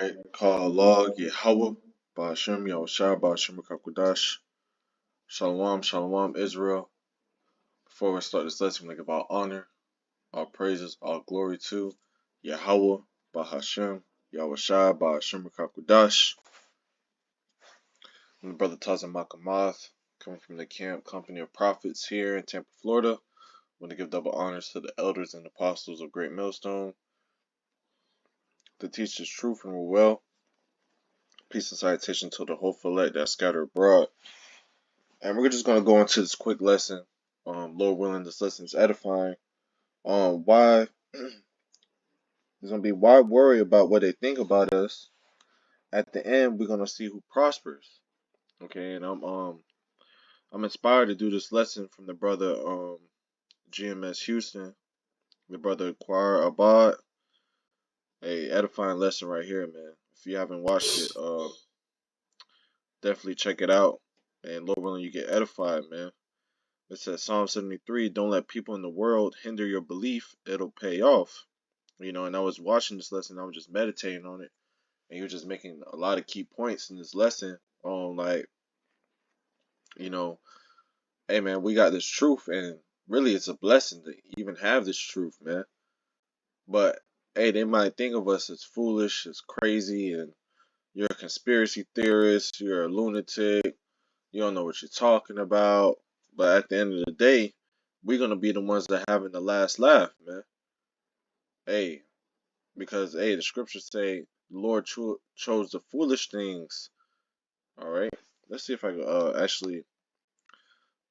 Alright, call log Yahweh, Ba'ashem Yahushua, Ba'ashem Kakudash, Shalom, Shalom, Israel. Before we start this lesson, we give all honor, all praises, all glory to Yahweh, Ba'ashem, Yahushua, Ba'ashem Kakudash. And the brother Tazan Makamath, coming from the camp Company of Prophets here in Tampa, Florida. I want to give double honors to the elders and apostles of Great Millstone to teach this truth and rule well. Peace and salutation to the whole elect that scattered abroad. And we're just going to go into this quick lesson. Lord willing, this lesson is edifying. Why it's going to be why worry about what they think about us. At the end, we're going to see who prospers. Okay, and I'm inspired to do this lesson from the brother GMS Houston, the brother Choir Abad. A edifying lesson right here, man. If you haven't watched it, definitely check it out. And Lord willing, you get edified, man. It says Psalm 73, don't let people in the world hinder your belief. It'll pay off. And I was watching this lesson, I was just meditating on it. And you're just making a lot of key points in this lesson on hey man, we got this truth and really it's a blessing to even have this truth, man. But hey, they might think of us as foolish, as crazy, and you're a conspiracy theorist, you're a lunatic, you don't know what you're talking about. But at the end of the day, we're gonna be the ones that having the last laugh, man. Hey, because the scriptures say the Lord chose the foolish things. All right, let's see if I can actually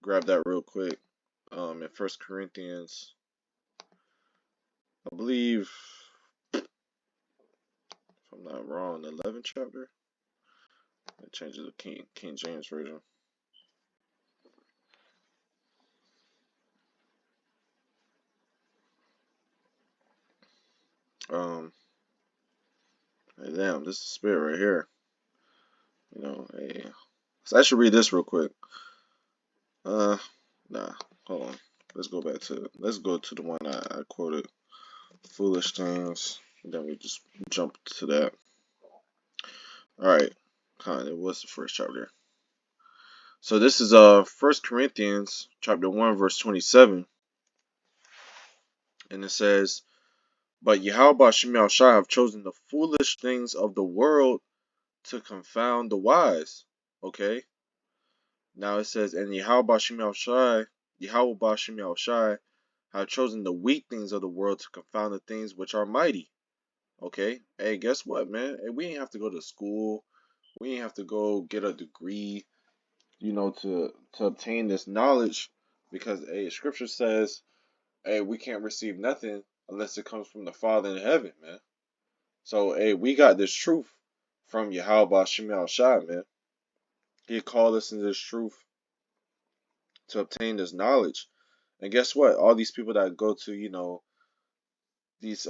grab that real quick. In First Corinthians, I believe, if I'm not wrong, the 11th chapter. It changes the King James version. Damn, this is the spirit right here. Hey, so I should read this real quick. Nah, hold on. Let's go to the one I quoted. Foolish things. And then we just jump to that. Alright. What's the first chapter? So this is 1 Corinthians chapter 1 verse 27. And it says, but Yahweh Shemiel Shai have chosen the foolish things of the world to confound the wise. Okay. Now it says, and Yahweh Shemiel Shai have chosen the weak things of the world to confound the things which are mighty. Okay. Hey, guess what, man? Hey, we ain't have to go to school. We ain't have to go get a degree, to obtain this knowledge, because scripture says, we can't receive nothing unless it comes from the Father in heaven, man. So we got this truth from Yahweh Shemiel Shai, man. He called us into this truth to obtain this knowledge. And guess what? All these people that go to, these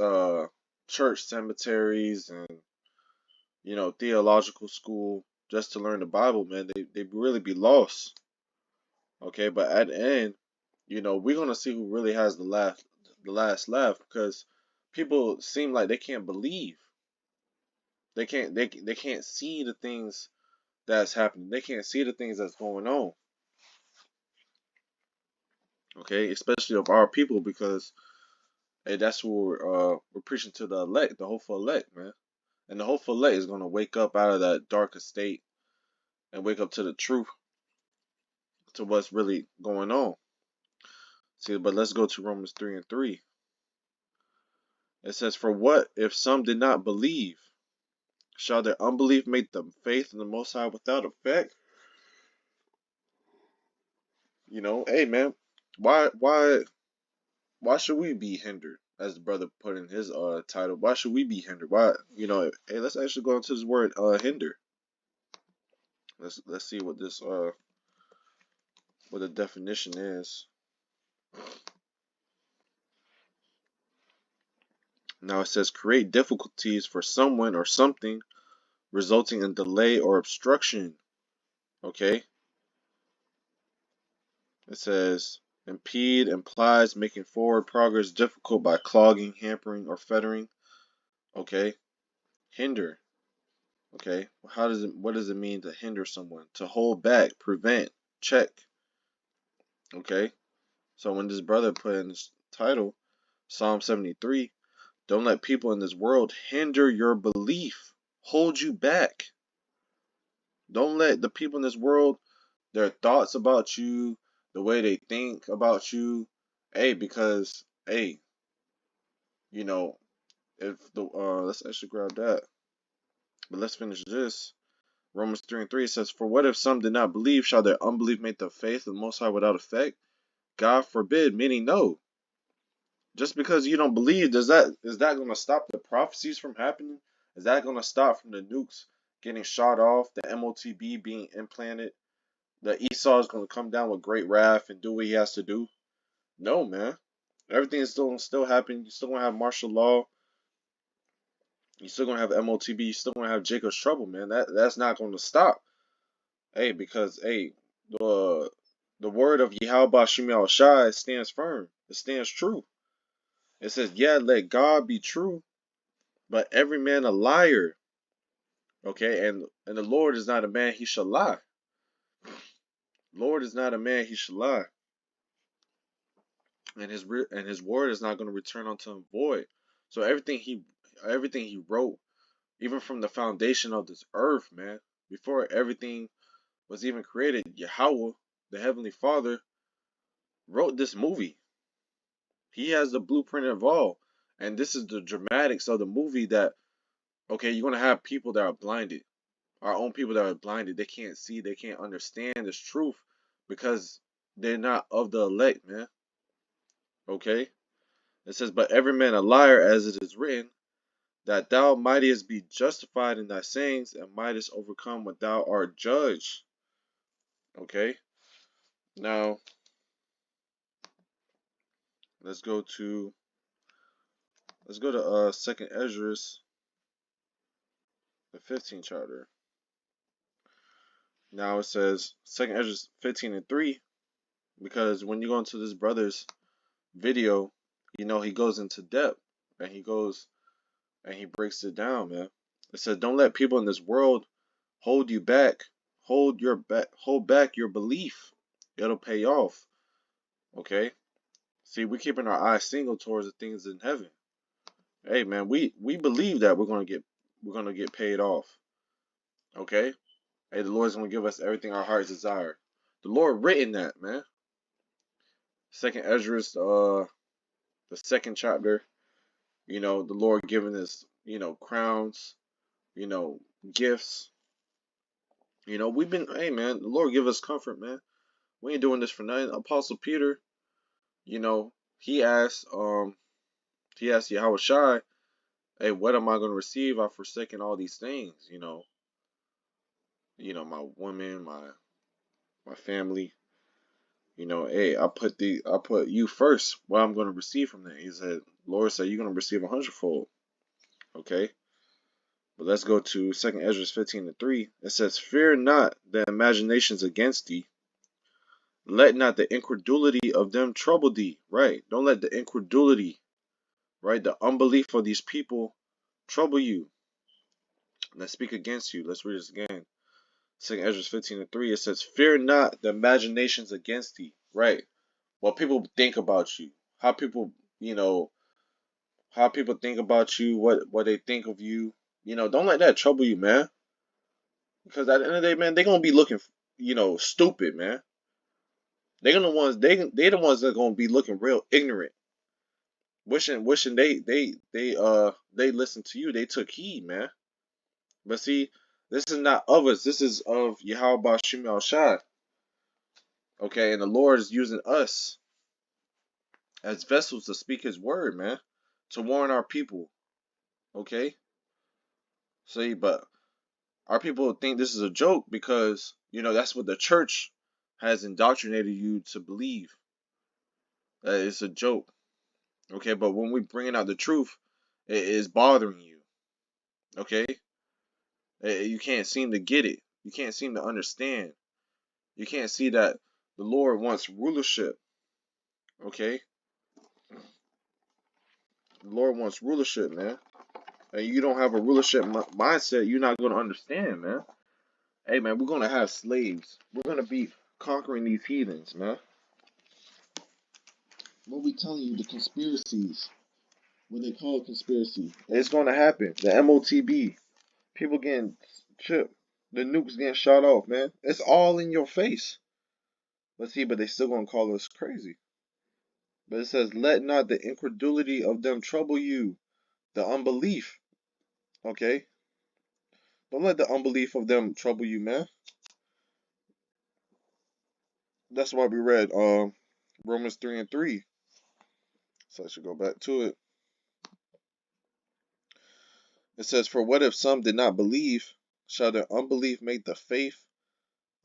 church cemeteries and theological school just to learn the Bible, man, they really be lost. Okay, but at the end, we're gonna see who really has the last laugh, because people seem like they can't believe. They can't see the things that's happening. They can't see the things that's going on. Okay, especially of our people, because that's what we're preaching to the elect, the hopeful elect, man. And the hopeful elect is gonna wake up out of that darker state and wake up to the truth, to what's really going on. See, but let's go to Romans 3:3. It says, for what if some did not believe? Shall their unbelief make them faith in the Most High without effect? Hey man, why should we be hindered? As the brother put in his title, why should we be hindered? Why, hey, let's actually go into this word hinder. Let's see what this what the definition is. Now it says create difficulties for someone or something, resulting in delay or obstruction. Okay. It says impede implies making forward progress difficult by clogging, hampering, or fettering. Okay. Hinder. Okay, what does it mean to hinder someone? To hold back, prevent, check. Okay, so when this brother put in this title, Psalm 73, don't let people in this world hinder your belief, hold you back. Don't let the people in this world, their thoughts about you, the way they think about you, hey, because hey, you know, if the let's actually grab that. But let's finish this. Romans 3 and 3 says, for what if some did not believe? Shall their unbelief make the faith of the Most High without effect? God forbid, meaning no. Just because you don't believe, is that going to stop the prophecies from happening? Is that going to stop from the nukes getting shot off, the MOTB being implanted? That Esau is going to come down with great wrath and do what he has to do? No, man. Everything is still happening. You're still going to have martial law. You're still going to have MOTB. You're still going to have Jacob's trouble, man. That's not going to stop. Hey, because, hey, the word of Yahweh Shemi Shai stands firm. It stands true. It says, yeah, let God be true, but every man a liar. Okay, and the Lord is not a man he shall lie. Lord is not a man he shall lie. And his word is not going to return unto him void. So everything he wrote, even from the foundation of this earth, man, before everything was even created, Yahweh, the Heavenly Father, wrote this movie. He has the blueprint of all. And this is the dramatics of the movie that, okay, you're going to have people that are blinded. Our own people that are blinded. They can't see, they can't understand this truth because they're not of the elect, man. Okay? It says, but every man a liar, as it is written, that thou mightest be justified in thy sayings and mightest overcome when thou art judged. Okay? Now, let's go to Second Ezra, the 15th chapter. Now it says Second Ezra 15 and 3, because when you go into this brother's video, you know he goes into depth and he breaks it down, man. It says, don't let people in this world hold you back. Hold back your belief. It'll pay off. Okay? See, we're keeping our eyes single towards the things in heaven. Hey man, we believe that we're gonna get paid off. Okay? Hey, the Lord's gonna give us everything our hearts desire. The Lord written that, man. Second Ezra, the second chapter. You know, the Lord giving us, crowns, gifts. We've been, hey man, the Lord give us comfort, man. We ain't doing this for nothing. Apostle Peter, you know, he asked Yahweh Shai, hey, what am I gonna receive? I've forsaken all these things, my woman, my family, hey, I put you first. What I'm gonna receive from that? He said, Lord said you're gonna receive 100-fold. Okay. But let's go to 2 Ezra 15 and 3. It says, fear not the imaginations against thee. Let not the incredulity of them trouble thee. Right. Don't let the incredulity, right, the unbelief of these people trouble you. Let's speak against you. Let's read this again. 2 Ezra 15 and 3. It says, fear not the imaginations against thee. Right. What people think about you. How people, how people think about you, what they think of you. Don't let that trouble you, man. Because at the end of the day, man, they're gonna be looking, stupid, man. They're the ones the ones that are gonna be looking real ignorant. Wishing they listened to you, they took heed, man. But see, this is not of us, this is of Yahweh Shemi Shai. Okay, and the Lord is using us as vessels to speak his word, man. To warn our people. Okay? See, but our people think this is a joke because, that's what the church has indoctrinated you to believe. That it's a joke. Okay, but when we bringing out the truth, it is bothering you. Okay? You can't seem to get it. You can't seem to understand. You can't see that the Lord wants rulership. Okay? The Lord wants rulership, man. and you don't have a rulership mindset, you're not gonna understand, man. Hey, man, we're gonna have slaves. We're gonna be conquering these heathens, man. What we telling you, the conspiracies, what they call conspiracy, it's gonna happen. The MOTB, people getting chipped, the nukes getting shot off, man. It's all in your face. But see, but they still gonna call us crazy. But it says, let not the incredulity of them trouble you, the unbelief. Okay, don't let the unbelief of them trouble you, man. That's why we read Romans 3:3. So I should go back to it. It says, for what if some did not believe? Shall their unbelief make the faith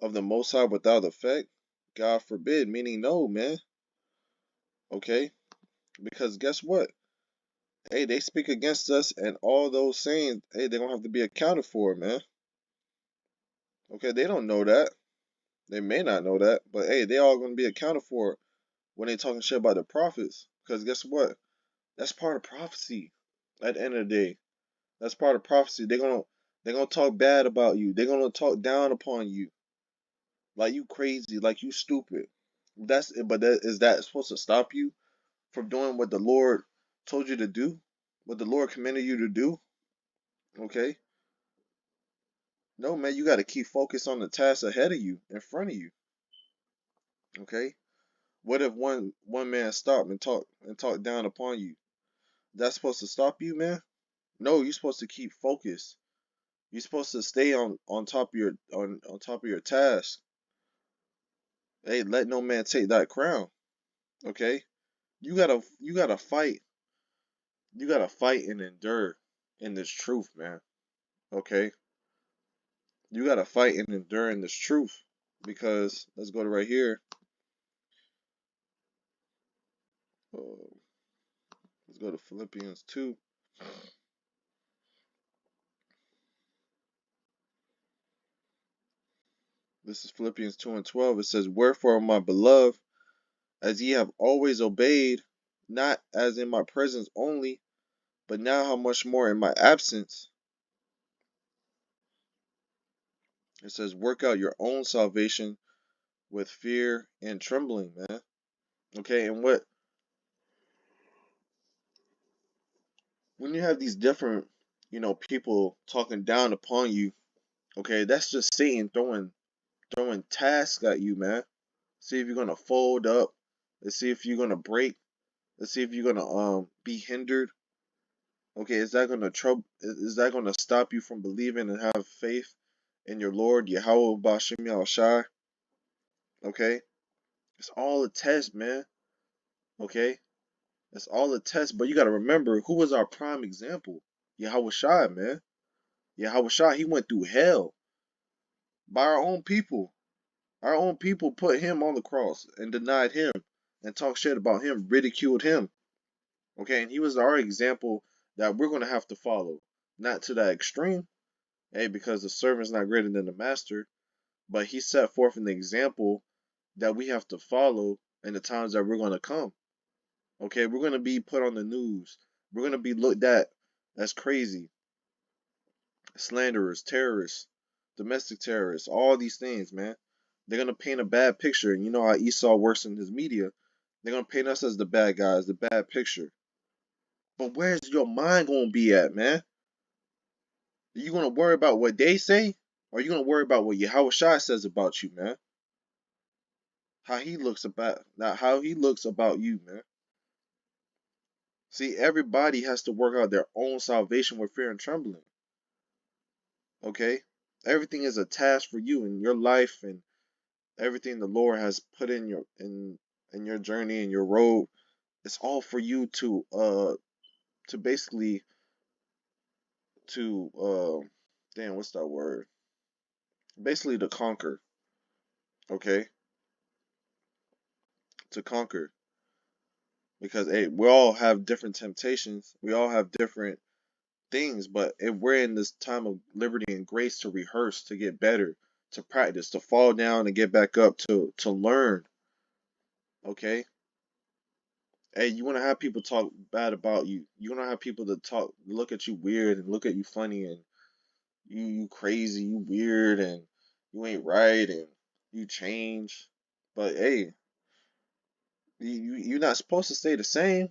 of the Most High without effect? God forbid, meaning no, man. Okay? Because guess what? Hey, they speak against us, and all those sayings, hey, they're going to have to be accounted for, man. Okay, they don't know that. They may not know that, but hey, they all going to be accounted for when they talking shit about the prophets. Because guess what? That's part of prophecy at the end of the day. That's part of prophecy. They're gonna talk bad about you. They're gonna talk down upon you. Like you crazy, like you stupid. Is that supposed to stop you from doing what the Lord told you to do? What the Lord commanded you to do? Okay? No, man, you gotta keep focused on the task ahead of you, in front of you. Okay? What if one man stopped and talk down upon you? That's supposed to stop you, man? No, you're supposed to keep focused. You're supposed to stay on top of on top of your task. Hey, let no man take that crown. Okay? You gotta fight. You gotta fight and endure in this truth, man. Okay? You gotta fight and endure in this truth. Because let's go to right here. Uh, let's go to Philippians 2. This is Philippians 2:12. It says, wherefore, my beloved, as ye have always obeyed, not as in my presence only, but now how much more in my absence. It says, work out your own salvation with fear and trembling, man. Okay, and when you have these different, people talking down upon you, okay, that's just Satan throwing tasks at you, man. See if you're gonna fold up. Let's see if you're gonna break. Let's see if you're gonna be hindered. Okay, is that gonna trouble? Is that gonna stop you from believing and have faith in your Lord Yahweh Bashim Yahushai? Okay, it's all a test, man. Okay, it's all a test. But you gotta remember who was our prime example? Yahweh Shai, man. Yahweh Shai, he went through hell by our own people. Our own people put him on the cross and denied him and talked shit about him, ridiculed him. Okay, and he was our example that we're gonna have to follow. Not to that extreme, hey, because the servant's not greater than the master, but he set forth an example that we have to follow in the times that we're gonna come. Okay, we're gonna be put on the news. We're gonna be looked at as crazy, slanderers, terrorists, domestic terrorists, all these things, man. They're gonna paint a bad picture, and you know how Esau works in his media. They're gonna paint us as the bad guys, the bad picture. But where's your mind gonna be at, man? Are you gonna worry about what they say? Or are you gonna worry about what Yahweh Shai says about you, man? How he looks about you, man. See, everybody has to work out their own salvation with fear and trembling. Okay? Everything is a task for you in your life, and everything the Lord has put in your journey and your road. It's all for you to basically to damn, what's that word? Basically to conquer. Okay? To conquer. Because hey, we all have different temptations. We all have different things, but if we're in this time of liberty and grace to rehearse, to get better, to practice, to fall down and get back up, to learn, okay? Hey, you want to have people talk bad about you. You want to have people to look at you weird and look at you funny and you crazy, you weird, and you ain't right, and you change. But hey, you're not supposed to stay the same.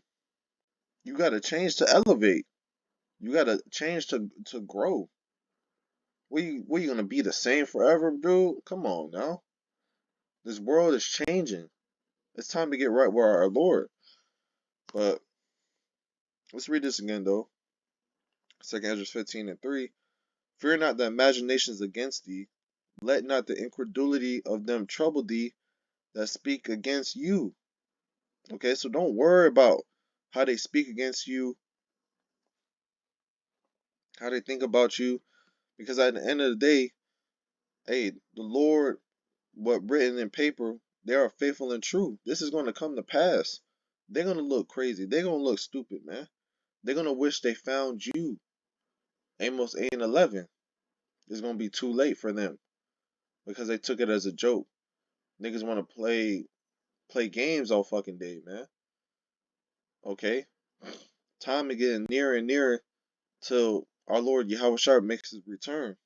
You gotta change to elevate. You gotta change to grow. We gonna be the same forever, dude? Come on now. This world is changing. It's time to get right with our Lord. But let's read this again though. 2 Ezra 15:3. Fear not the imaginations against thee. Let not the incredulity of them trouble thee that speak against you. Okay, so don't worry about how they speak against you, how they think about you, because at the end of the day, hey, the Lord, what written in paper, they are faithful and true. This is going to come to pass. They're going to look crazy. They're going to look stupid, man. They're going to wish they found you. Amos 8:11. It's going to be too late for them because they took it as a joke. Niggas want to play games all fucking day, man. Okay? Time is getting nearer and nearer till our Lord Yahweh makes his return.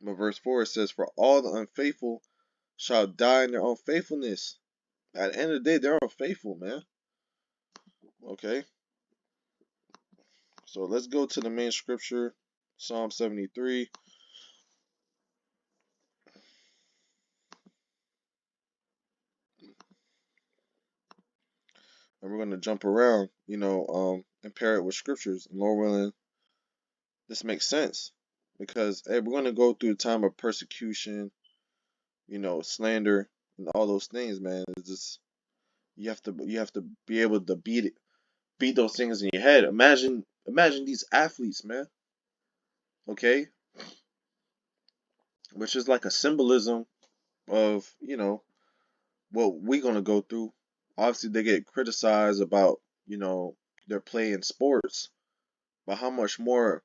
But verse 4 it says, for all the unfaithful shall die in their unfaithfulness. At the end of the day, they're unfaithful, man. Okay? So let's go to the main scripture, Psalm 73. And we're going to jump around, and pair it with scriptures. And Lord willing, this makes sense. Because, hey, we're going to go through a time of persecution, slander, and all those things, man. It's just, you have to be able to beat those things in your head. Imagine these athletes, man. Okay? Which is like a symbolism of, what we're gonna go through. Obviously they get criticized about, their play in sports, but how much more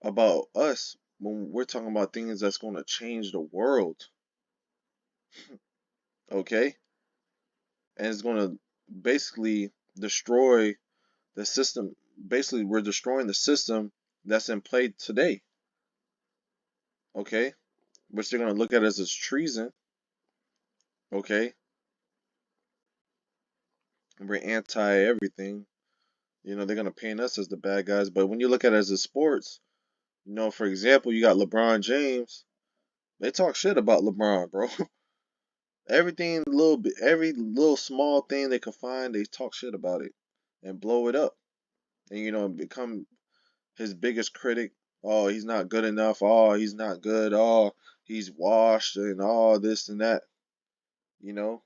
about us when we're talking about things that's gonna change the world, okay? And it's gonna basically destroy the system. Basically, we're destroying the system that's in play today, okay? Which they're gonna look at as treason, okay? We're anti everything. They're gonna paint us as the bad guys. But when you look at it as a sports, for example, you got LeBron James. They talk shit about LeBron, bro. Everything little bit, every little small thing they can find, they talk shit about it and blow it up. And become his biggest critic. Oh, he's not good enough. Oh, he's not good. Oh, he's washed and all this and that. You know?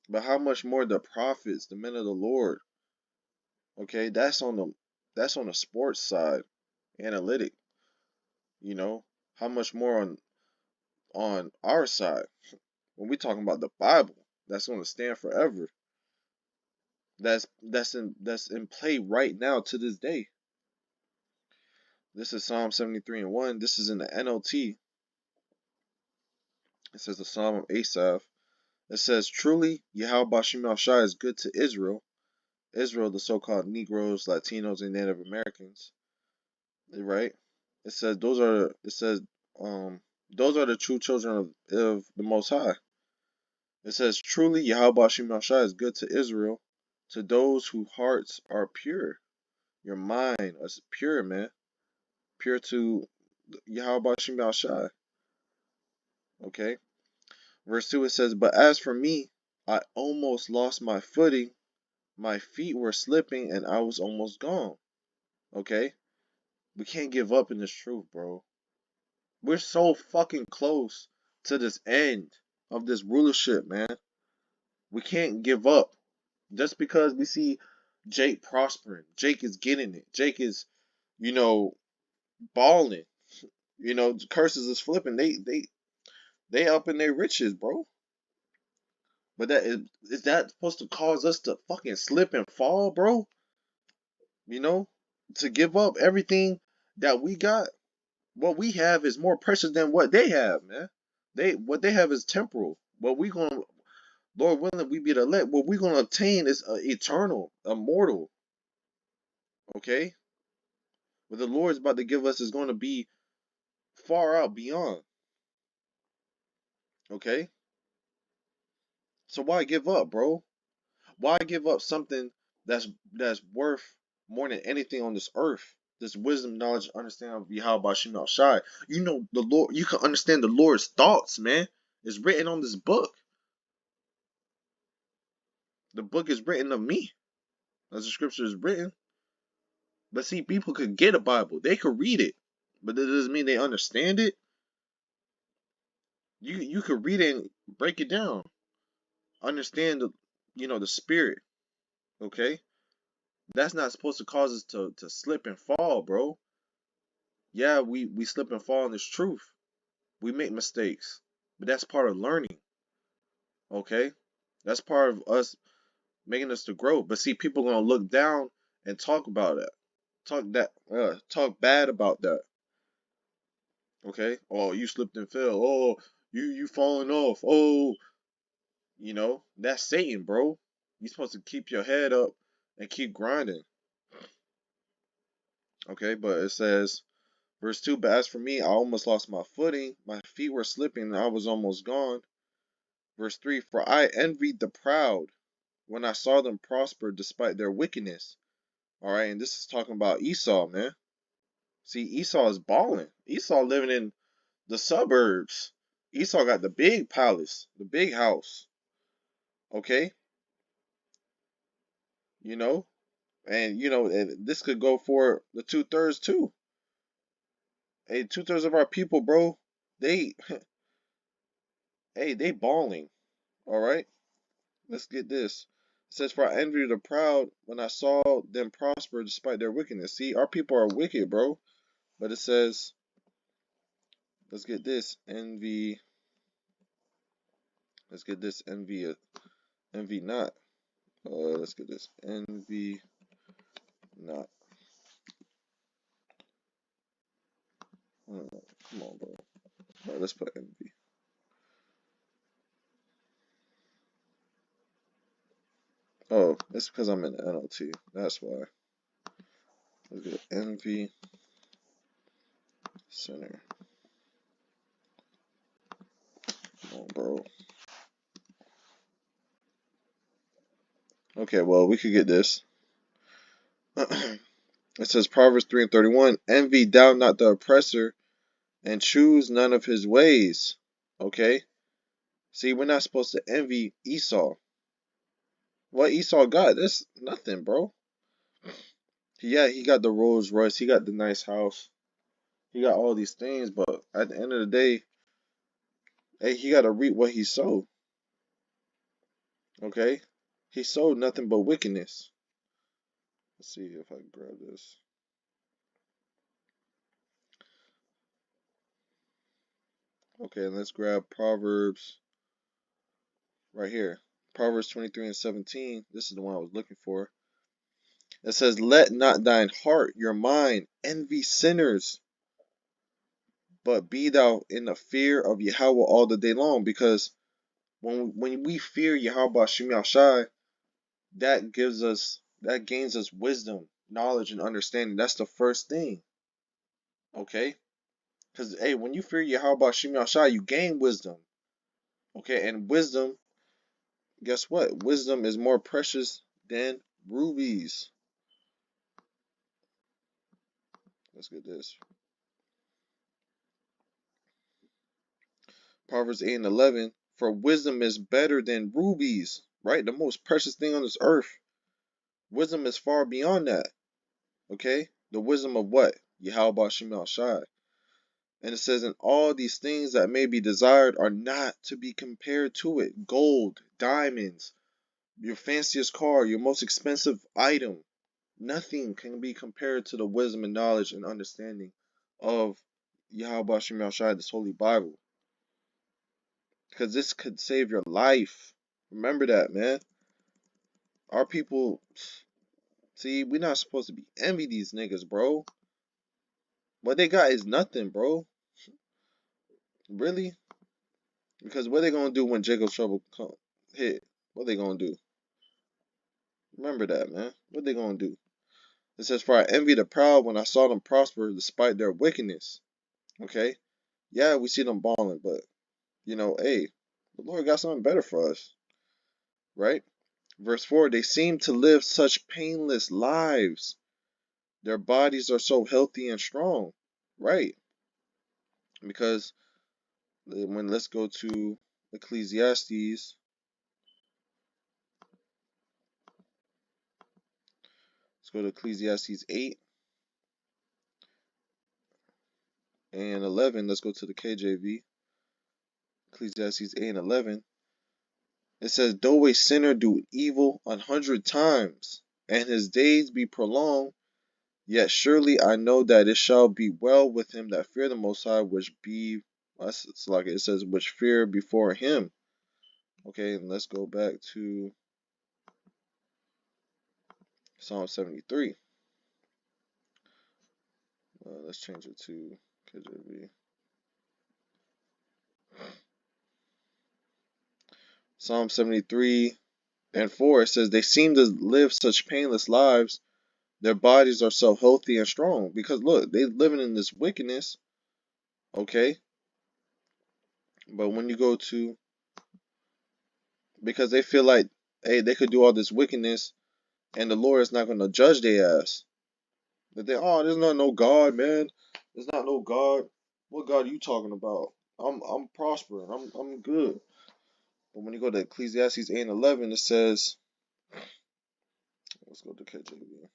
But how much more the prophets, the men of the Lord, okay, that's on the sports side, analytic, how much more on our side when we talking about the Bible that's going to stand forever. That's in play right now to this day. This is Psalm 73:1. This is in the NLT. It says the Psalm of Asaph. It says, truly, Yahweh Bashim Shai is good to Israel. Israel, the so-called Negroes, Latinos, and Native Americans. Right? It says those are the true children of the Most High. It says, truly, Yahweh Bashim Shai is good to Israel, to those whose hearts are pure. Your mind is pure, man. Pure to Yahweh Bashim Shai. Okay? Verse 2 it says, but as for me, I almost lost my footing. My feet were slipping and I was almost gone. Okay? We can't give up in this truth, bro. We're so fucking close to this end of this rulership, man. We can't give up. Just because we see Jake prospering, Jake is getting it, Jake is, balling, curses is flipping. They up in their riches, bro. But is that supposed to cause us to fucking slip and fall, bro? To give up everything that we got. What we have is more precious than what they have, man. What they have is temporal. What we going Lord willing, we be the elect. What we're gonna obtain is eternal, immortal. Okay, what the Lord's about to give us is going to be far out beyond. Okay, so why give up, bro? Why give up something that's worth more than anything on this earth? This wisdom, knowledge, understanding of Yahweh Shema Shai. You know the Lord. You can understand the Lord's thoughts, man. It's written on this book. The book is written of me, as the scripture is written. But see, people could get a Bible. They could read it, but that doesn't mean they understand it. You could read it and break it down, understand the spirit. Okay, that's not supposed to cause us to slip and fall, bro. Yeah, we slip and fall in this truth. We make mistakes, but that's part of learning. Okay, that's part of us making us to grow. But see, people gonna look down and talk about it, talk bad about that. Okay, oh, you slipped and fell. Oh, you falling off. Oh, that's Satan, bro. You're supposed to keep your head up and keep grinding. Okay, but it says, verse 2, but as for me, I almost lost my footing. My feet were slipping and I was almost gone. Verse 3, for I envied the proud when I saw them prosper despite their wickedness. Alright, and this is talking about Esau, man. See, Esau is balling. Esau living in the suburbs. Esau got the big palace, the big house. Okay? You know? And and this could go for the 2/3 too. Hey, 2/3 of our people, bro, they they balling. Alright? Let's get this. It says, for I envy the proud when I saw them prosper despite their wickedness. See, our people are wicked, bro. But it says, let's get this. Envy. Let's get this. Envy not. Let's get this. Envy not. Come on, bro. Alright, let's put envy. Oh, it's because I'm in the NLT. That's why. Let's get envy center. Come on, bro. Okay, well, we could get this. It says Proverbs 3:31, envy thou not the oppressor, and choose none of his ways. Okay? See, we're not supposed to envy Esau. What Esau got? That's nothing, bro. Yeah, he got the Rolls Royce, he got the nice house, he got all these things, but at the end of the day, hey, he gotta reap what he sowed. Okay? He sowed nothing but wickedness. Let's see if I can grab this. Okay, let's grab Proverbs right here. Proverbs 23:17. This is the one I was looking for. It says, let not thine heart, your mind, envy sinners, but be thou in the fear of Yahweh all the day long. Because when we fear Yahweh Shem Yahshai, that gains us wisdom, knowledge, and understanding. That's the first thing. Okay? Because hey, when you fear Yahweh Shem Yahshai, you gain wisdom. Okay, and wisdom, guess what? Wisdom is more precious than rubies. Let's get this. Proverbs 8:11. For wisdom is better than rubies, right? The most precious thing on this earth. Wisdom is far beyond that. Okay? The wisdom of what? Yahweh Shem Shai. And it says, and all these things that may be desired are not to be compared to it. Gold, diamonds, your fanciest car, your most expensive item. Nothing can be compared to the wisdom and knowledge and understanding of Yahweh Shem Shai, this holy Bible. Because this could save your life. Remember that, man. Our people, see, we're not supposed to be envy these niggas, bro. What they got is nothing, bro. Really? Because what they gonna do when Jacob's trouble come? hit, what they gonna do? Remember that, man. What they gonna do? It says, "For I envy the proud when I saw them prosper despite their wickedness." Okay? Yeah, we see them balling, but, hey, the Lord got something better for us, right? Verse 4, they seem to live such painless lives. Their bodies are so healthy and strong, right? Because let's go to Ecclesiastes. Let's go to Ecclesiastes 8 and 11. Let's go to the KJV. Ecclesiastes 8 and 11. It says, though a sinner do evil 100 times, and his days be prolonged, yet surely I know that it shall be well with him that fear the Most High, it's like it says, which fear before him. Okay, and let's go back to Psalm 73. Let's change it to KJV. Psalm 73 and 4, it says, they seem to live such painless lives. Their bodies are so healthy and strong. Because look, they living in this wickedness. Okay? But when you go to, because they feel like, hey, they could do all this wickedness and the Lord is not going to judge their ass. That there's not no God, man. There's not no God. What God are you talking about? I'm prospering. I'm good. But when you go to Ecclesiastes 8 and 11, it says, let's go to KJV.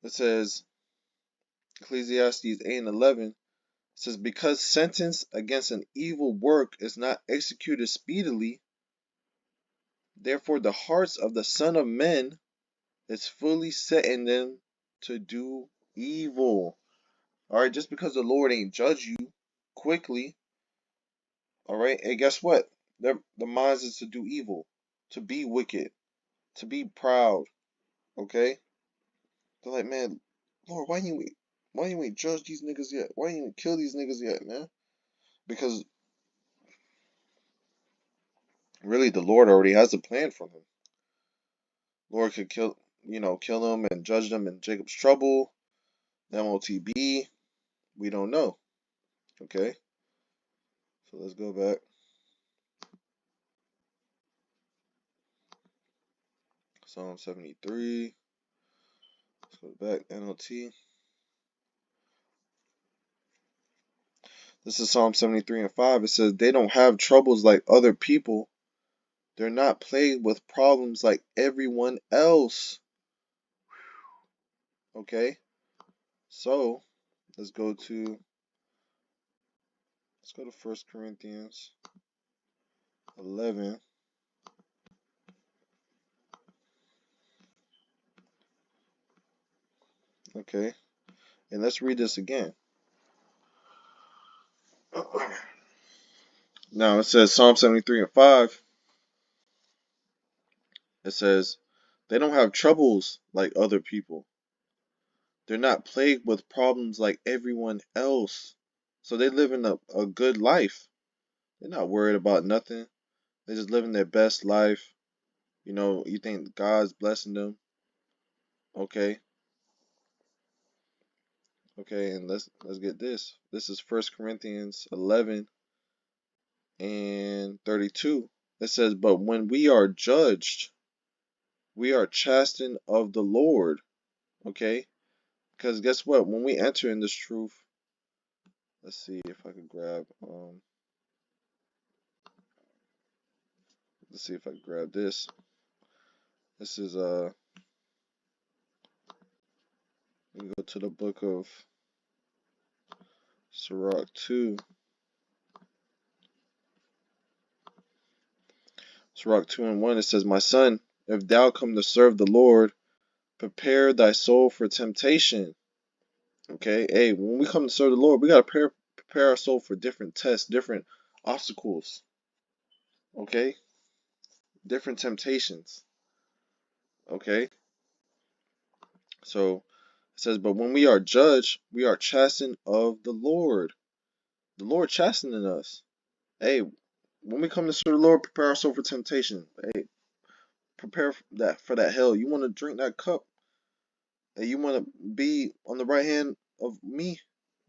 It says, Ecclesiastes 8 and 11, says, because sentence against an evil work is not executed speedily, therefore the hearts of the Son of Men is fully set in them to do evil. Alright, just because the Lord ain't judge you quickly, alright, and guess what? The minds is to do evil, to be wicked, to be proud, okay? They're like, man, Lord, why you ain't judge these niggas yet? Why you ain't kill these niggas yet, man? Because really the Lord already has a plan for them. Lord could kill them and judge them in Jacob's trouble, MOTB. We don't know. Okay? So let's go back. Psalm 73. Let's go back. NLT. This is Psalm 73 and 5. It says, they don't have troubles like other people. They're not plagued with problems like everyone else. Okay? So, let's go to 1 Corinthians 11. Okay? And let's read this again. Now, it says Psalm 73 and 5. It says, they don't have troubles like other people. They're not plagued with problems like everyone else. So they live in a good life. They're not worried about nothing. They're just living their best life. You think God's blessing them. Okay. Okay, and let's get this. This is 1 Corinthians 11 and 32. It says, but when we are judged, we are chastened of the Lord. Okay? Because guess what? When we enter in this truth, let's see if I can grab let's see if I can grab this. This is we go to the book of Sirach 2. Sirach 2 and 1, it says, my son, if thou come to serve the Lord, prepare thy soul for temptation. Okay, hey, when we come to serve the Lord, we gotta prepare our soul for different tests, different obstacles. Okay, different temptations. Okay, so it says, but when we are judged, we are chastened of the Lord. The Lord chastening us. Hey, when we come to serve the Lord, prepare ourselves for temptation. Hey, prepare for that hell. You want to drink that cup? Hey, you want to be on the right hand of me?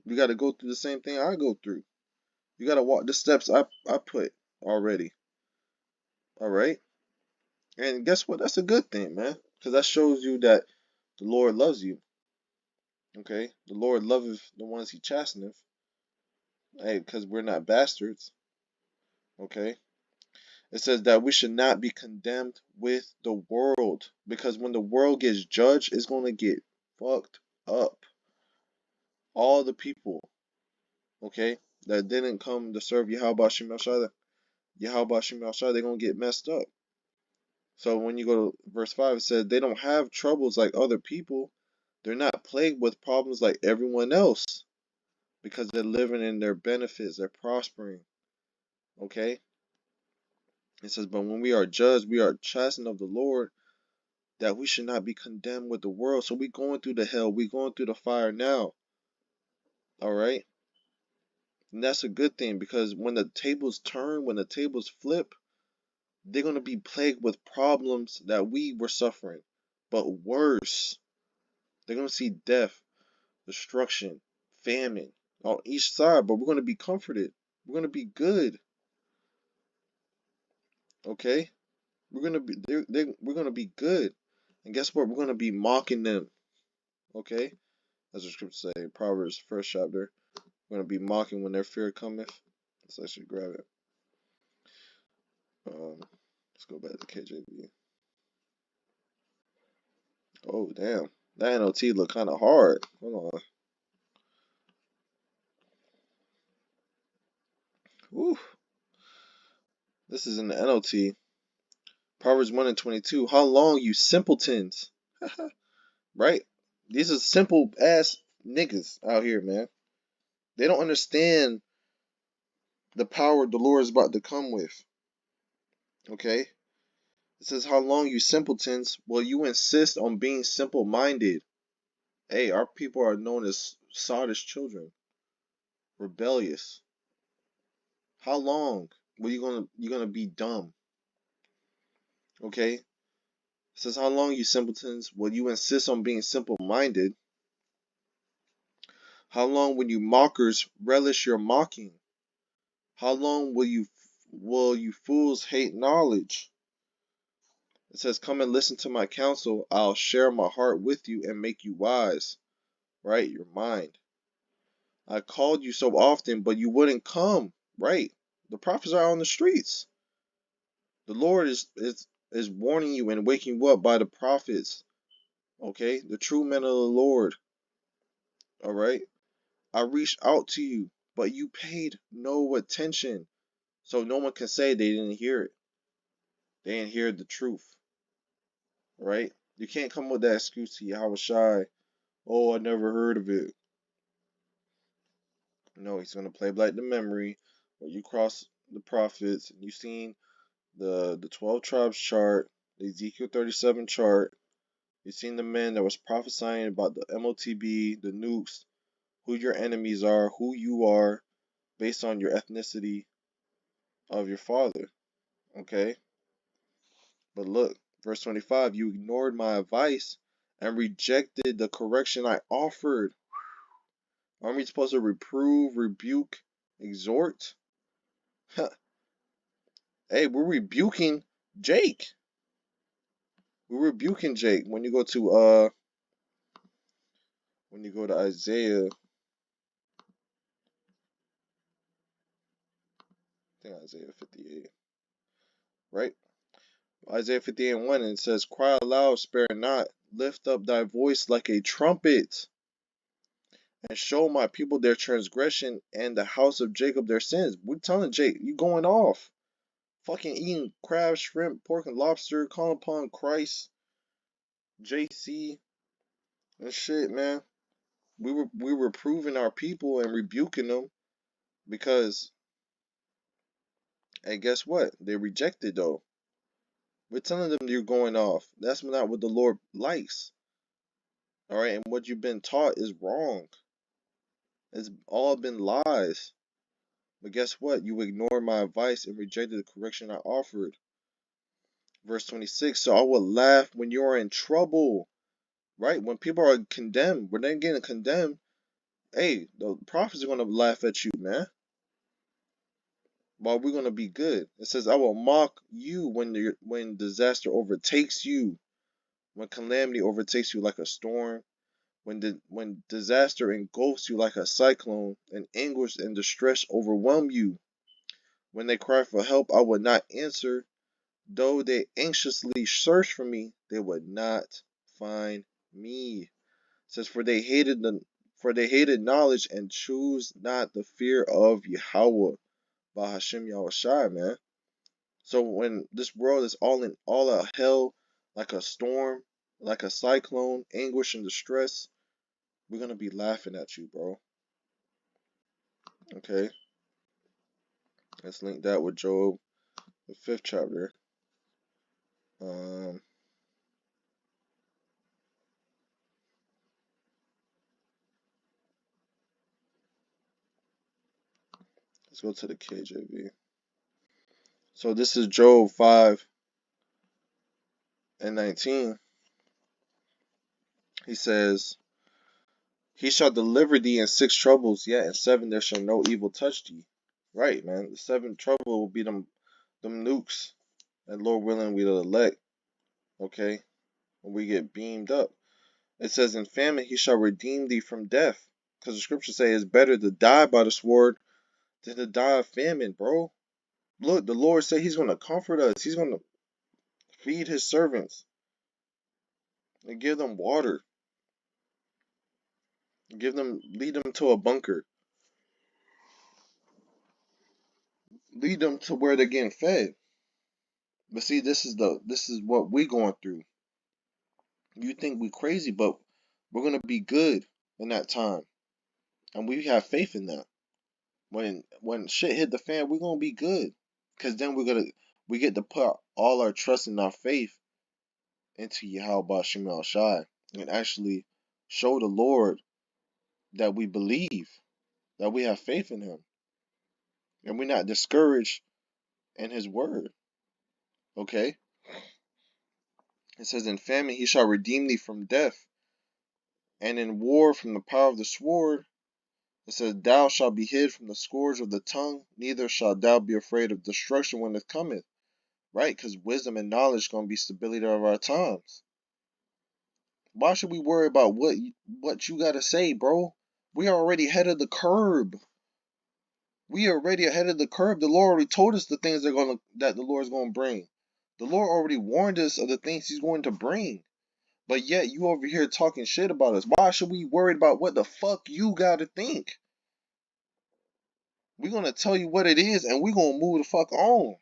You got to go through the same thing I go through. You got to walk the steps I put already. All right? And guess what? That's a good thing, man. Because that shows you that the Lord loves you. Okay? The Lord loveth the ones he chasteneth. Hey, because we're not bastards. Okay? It says that we should not be condemned with the world. Because when the world gets judged, it's going to get fucked up. All the people, okay, that didn't come to serve Yahweh Shem Yahshua, they're going to get messed up. So when you go to verse 5, it says they don't have troubles like other people. They're not plagued with problems like everyone else because they're living in their benefits. They're prospering. Okay? It says, but when we are judged, we are chastened of the Lord, that we should not be condemned with the world. So we're going through the hell. We're going through the fire now. All right? And that's a good thing because when the tables turn, when the tables flip, they're going to be plagued with problems that we were suffering, but worse. They're going to see death, destruction, famine on each side, but we're going to be comforted. We're going to be good. Okay? We're going to be we're going to be good. And guess what? We're going to be mocking them. Okay? As the scripture say, Proverbs 1st chapter. We're going to be mocking when their fear cometh. Let's actually grab it. Let's go back to KJV. Oh, damn. That NOT look kind of hard. Hold on. Woo. This is in the NLT. Proverbs 1 and 22. How long, you simpletons? Right? These are simple ass niggas out here, man. They don't understand the power the Lord is about to come with. Okay? It says, how long, you simpletons, will you insist on being simple-minded? Hey, our people are known as sottish children. Rebellious. How long will you gonna be dumb? Okay? It says, how long, you simpletons, will you insist on being simple-minded? How long will you mockers relish your mocking? How long will you fools hate knowledge? It says, come and listen to my counsel. I'll share my heart with you and make you wise. Right? Your mind. I called you so often, but you wouldn't come. Right? The prophets are on the streets. The Lord is warning you and waking you up by the prophets. Okay? The true men of the Lord. Alright? I reached out to you, but you paid no attention. So no one can say they didn't hear it. They didn't hear the truth. Right? You can't come with that excuse to Yahweh Shai. Oh, I never heard of it. No, he's gonna play back the memory where you cross the prophets and you seen the 12 tribes chart, the Ezekiel 37 chart. You seen the men that was prophesying about the MOTB, the nukes, who your enemies are, who you are, based on your ethnicity of your father. Okay? But look, verse 25, you ignored my advice and rejected the correction I offered. Aren't we supposed to reprove, rebuke, exhort? Hey, we're rebuking Jake. We're rebuking Jake. When you go to Isaiah, I think Isaiah 58, right? Isaiah 58 and 1, and it says, cry aloud, spare not, lift up thy voice like a trumpet, and show my people their transgression and the house of Jacob their sins. We're telling Jake, you going off. Fucking eating crab, shrimp, pork, and lobster, calling upon Christ, JC, and shit, man. We were proving our people and rebuking them because, hey, guess what? They rejected though. We're telling them you're going off. That's not what the Lord likes. All right, and what you've been taught is wrong. It's all been lies. But guess what? You ignored my advice and rejected the correction I offered. Verse 26. So I will laugh when you are in trouble. Right? When people are condemned, when they're getting condemned, hey, the prophets are going to laugh at you, man. While we're going to be good. It says, I will mock you when disaster overtakes you. When calamity overtakes you like a storm. When disaster engulfs you like a cyclone, and anguish and distress overwhelm you. When they cry for help, I would not answer. Though they anxiously search for me, they would not find me. It says, for they hated knowledge and choose not the fear of Yahweh. By Hashem Yahushai, man. So when this world is all out hell, like a storm, like a cyclone, anguish and distress, we're gonna be laughing at you, bro. Okay, let's link that with Job, the 5th chapter. Let's go to the KJV. So this is Job 5:19. He says, He shall deliver thee in 6 troubles, yet in 7 there shall no evil touch thee. Right, man. The 7th trouble will be them nukes. And Lord willing, we the elect. Okay? When we get beamed up. It says, in famine he shall redeem thee from death. Because the scriptures say it's better to die by the sword than to die of famine, bro. Look, the Lord said he's going to comfort us. He's going to feed his servants and give them water. Lead them to a bunker. Lead them to where they're getting fed. But see, this is what we're going through. You think we crazy, but we're going to be good in that time. And we have faith in that. When shit hit the fan, we're going to be good. Because then we get to put all our trust and our faith into Yahweh Shemel Shai and actually show the Lord that we believe, that we have faith in him. And we're not discouraged in his word. Okay? It says, in famine he shall redeem thee from death, and in war from the power of the sword. It says, thou shalt be hid from the scourge of the tongue, neither shalt thou be afraid of destruction when it cometh. Right? Because wisdom and knowledge is going to be stability of our times. Why should we worry about what you got to say, bro? We are already ahead of the curve. We are already ahead of the curve. The Lord already told us the things that the Lord is going to bring. The Lord already warned us of the things he's going to bring. But yet you over here talking shit about us. Why should we worry about what the fuck you got to think? We're going to tell you what it is and we're going to move the fuck on.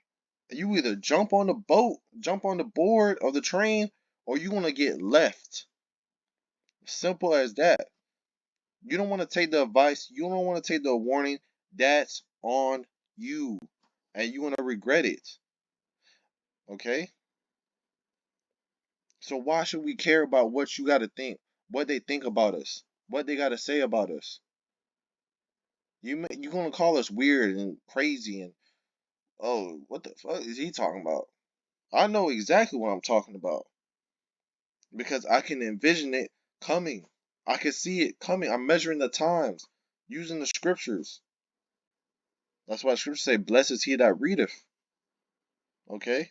You either jump on the boat, jump on the board of the train, or you're going to get left. Simple as that. You don't want to take the advice. You don't want to take the warning. That's on you. And you're going to regret it. Okay? So why should we care about what you got to think? What they think about us? What they got to say about us? You're going to call us weird and crazy and, oh, what the fuck is he talking about? I know exactly what I'm talking about. Because I can envision it coming. I can see it coming. I'm measuring the times. Using the scriptures. That's why the scriptures say, blessed is he that readeth. Okay?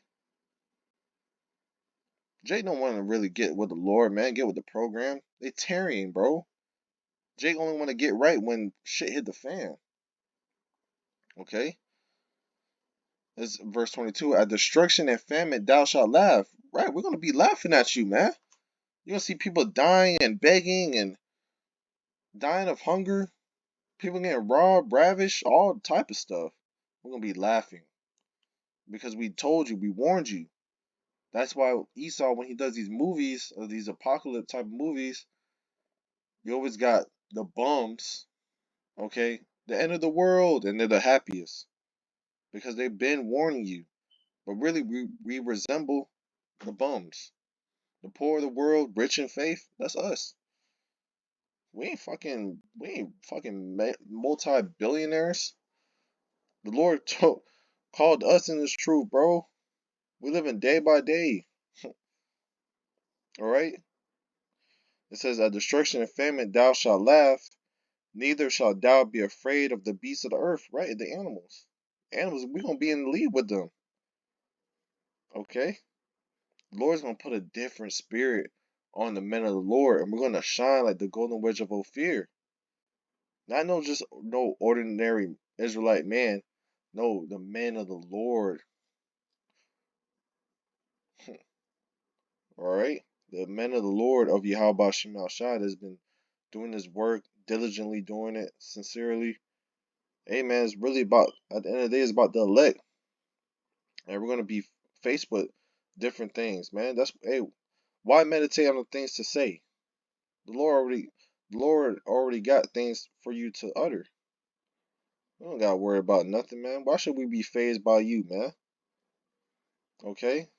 Jake don't want to really get with the Lord, man. Get with the program. They tarrying, bro. Jake only want to get right when shit hit the fan. Okay? This is verse 22. At destruction and famine thou shalt laugh. Right, we're going to be laughing at you, man. You're going to see people dying and begging and dying of hunger. People getting robbed, ravished, all type of stuff. We're going to be laughing. Because we told you, we warned you. That's why Esau, when he does these movies, or these apocalypse type of movies, you always got the bums, okay? The end of the world, and they're the happiest. Because they've been warning you. But really, we resemble the bums. The poor of the world, rich in faith, that's us. We ain't fucking multi-billionaires. The Lord called us in this truth, bro. We living day by day. All right. It says, "At destruction and famine thou shalt laugh, neither shalt thou be afraid of the beasts of the earth." Right, the animals. Animals, we're gonna be in the lead with them. Okay. The Lord's gonna put a different spirit on the men of the Lord, and we're gonna shine like the golden wedge of Ophir. Not just no ordinary Israelite man. No, the men of the Lord. All right, the men of the Lord of Yahweh Shem Shai has been doing this work diligently, doing it sincerely. Hey man, it's really about, at the end of the day, it's about the elect, and we're gonna be faced with different things, man. That's, hey, why meditate on the things to say? The Lord already got things for you to utter. We don't gotta worry about nothing, man. Why should we be fazed by you, man? Okay,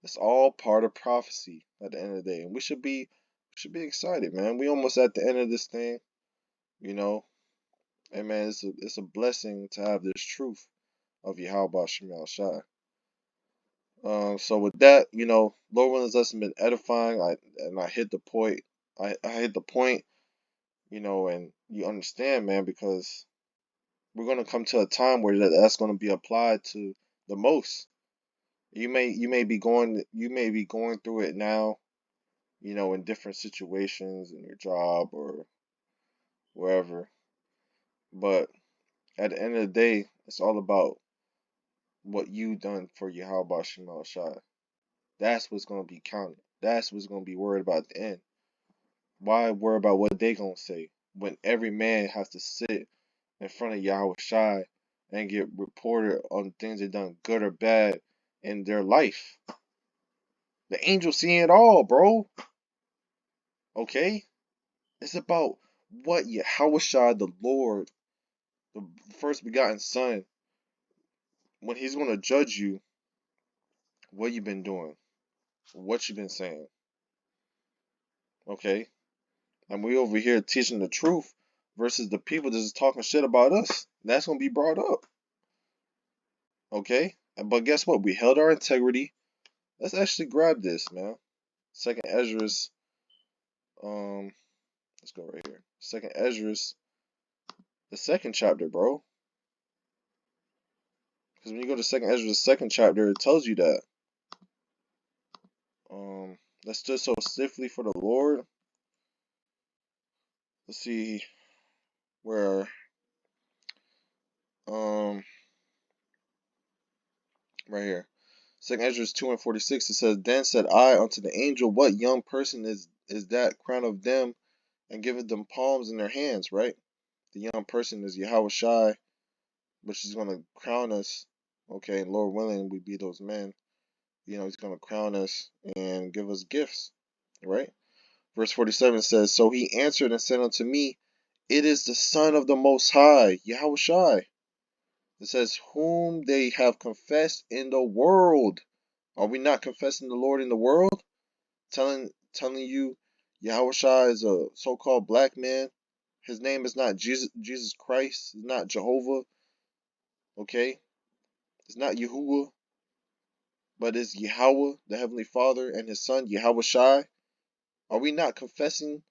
it's all part of prophecy at the end of the day, and we should be excited, man. We almost at the end of this thing, you know. And man, it's a blessing to have this truth of Yahweh Shem Shai. So with that, Lord willing, us been edifying. I hit the point. I hit the point, and you understand, man, because we're gonna come to a time where that's gonna be applied to the most. You may be going through it now, in different situations in your job or wherever. But at the end of the day, it's all about what you done for Yahweh Shem Shai. That's what's gonna be counted. That's what's gonna be worried about at the end. Why worry about what they gonna say when every man has to sit in front of Yahweh Shai and get reported on things they done good or bad in their life? The angel seeing it all, bro. Okay? It's about what Yahweh Shai, the Lord, the first begotten Son, when he's gonna judge you, what you been doing, what you been saying. Okay? And we over here teaching the truth versus the people that's talking shit about us. That's gonna be brought up. Okay? But guess what? We held our integrity. Let's actually grab this, man. Second Esdras, let's go right here. Second Esdras, the second chapter, bro. Because when you go to Second Esdras, the second chapter, it tells you that. That stood so stiffly for the Lord. Let's see where, right here. Second Esdras 2:46, it says, "Then said I unto the angel, What young person is that crown of them, and giveth them palms in their hands?" Right? The young person is Yahweh Shai, which is going to crown us. Okay, and Lord willing, we be those men. He's going to crown us and give us gifts. Right? Verse 47 says, "So he answered and said unto me, It is the Son of the Most High, Yahweh Shai." It says, "Whom they have confessed in the world." Are we not confessing the Lord in the world? Telling you Yahweh Shai is a so-called black man. His name is not Jesus Christ. It's not Jehovah. Okay? It's not Yahuwah. But it's Yahweh, the Heavenly Father, and His Son, Yahweh Shai. Are we not confessing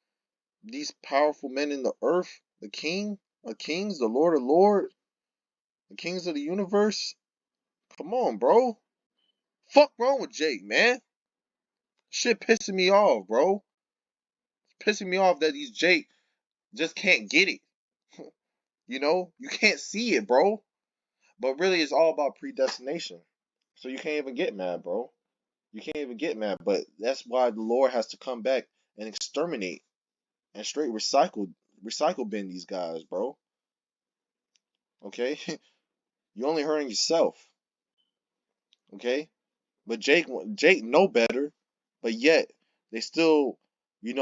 these powerful men in the earth? The King of Kings, the Lord of Lords, the Kings of the universe? Come on, bro. Fuck wrong with Jake, man? Shit pissing me off, bro. It's pissing me off that these Jake just can't get it. You can't see it, bro. But really, it's all about predestination. So you can't even get mad, bro. You can't even get mad. But that's why the Lord has to come back and exterminate and straight recycle bin these guys, bro. Okay? You're only hurting yourself. Okay? But Jake know better, but yet they still, trying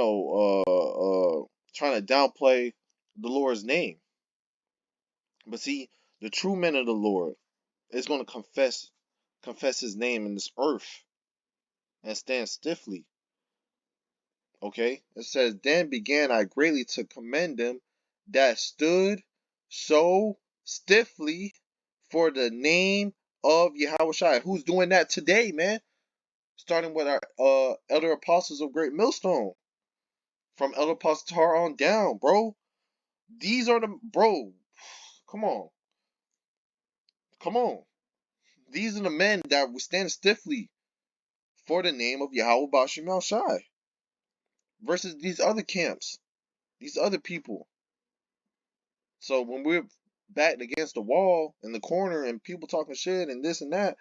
to downplay the Lord's name. But see, the true men of the Lord is going to confess His name in this earth and stand stiffly. Okay, it says, "Then began I greatly to commend them that stood so stiffly for the name of Yahweh Shai. Who's doing that today, man? Starting with our elder apostles of Great Millstone. From Elder Apostle Tar on down, bro. These are the bro. Come on. Come on. These are the men that will stand stiffly for the name of Yahweh Bashim Shai. Versus these other camps. These other people. So when we're backed against the wall in the corner and people talking shit and this and that,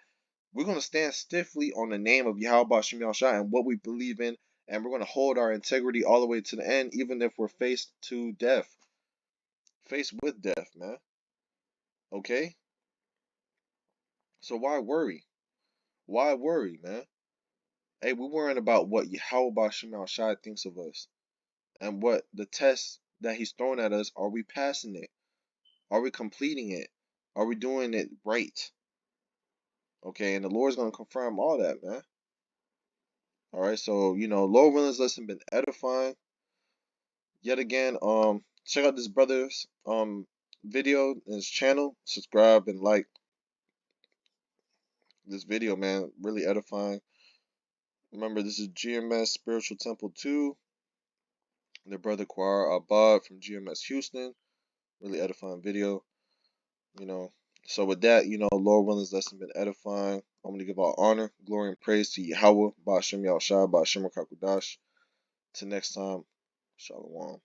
we're going to stand stiffly on the name of Yahweh Bashim Shai and what we believe in, and we're going to hold our integrity all the way to the end, even if we're faced to death. Faced with death, man. Okay? So why worry? Why worry, man? Hey, we're worrying about what Yahweh Bashim Shai thinks of us. And what the test that he's throwing at us, are we passing it? Are we completing it? Are we doing it right? Okay, and the Lord's going to confirm all that, man. Alright, so, Lord willing, this lesson been edifying. Yet again, check out this brother's video in his channel. Subscribe and like this video, man. Really edifying. Remember, this is GMS Spiritual Temple 2. Their brother Quar Abad from GMS Houston. Really edifying video. So with that, Lord willing, this lesson been edifying. I'm going to give all honor, glory, and praise to Yahweh, Ba'ashem Yahushua, Ba'ashem Rakakudash. Till next time, Shalom.